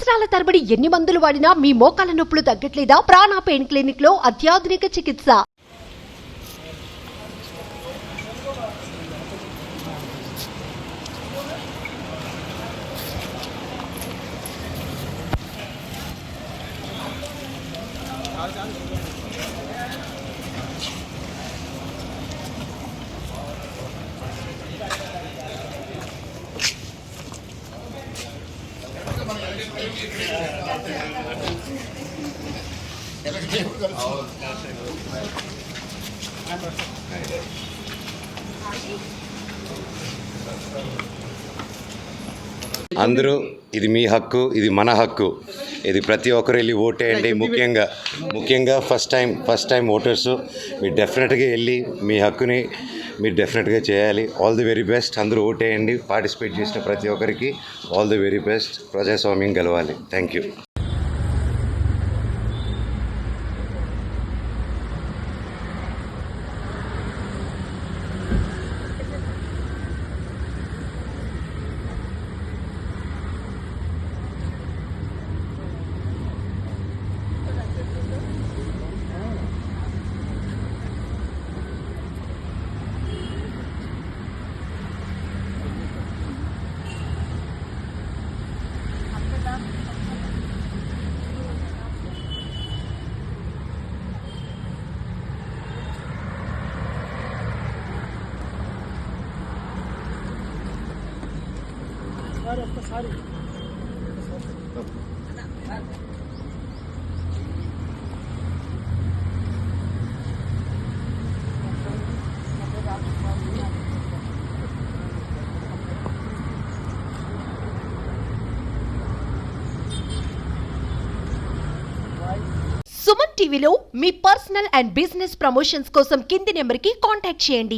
సంవత్సరాల తరబడి ఎన్ని మందులు వాడినా మీ మోకాల నొప్పులు తగ్గట్లేదా? ప్రాణ పెయిన్ క్లినిక్ లో అత్యాధునిక చికిత్స. అందరూ ఇది మీ హక్కు, ఇది మన హక్కు. ఇది ప్రతి ఒక్కరు వెళ్ళి ఓటేయండి. ముఖ్యంగా ఫస్ట్ టైం ఓటర్స్ మీరు డెఫినెట్గా వెళ్ళి మీ హక్కుని మీరు డెఫినెట్గా చేయాలి. All the very best. అందరూ ఓటేయండి. పార్టిసిపేట్ చేసిన ప్రతి ఒక్కరికి ఆల్ ది వెరీ బెస్ట్. ప్రజాస్వామ్యం గెలవాలి. Thank you. సుమన్ టీవీలో మీ పర్సనల్ అండ్ బిజినెస్ ప్రమోషన్స్ కోసం కింది నెంబర్కి కాంటాక్ట్ చేయండి.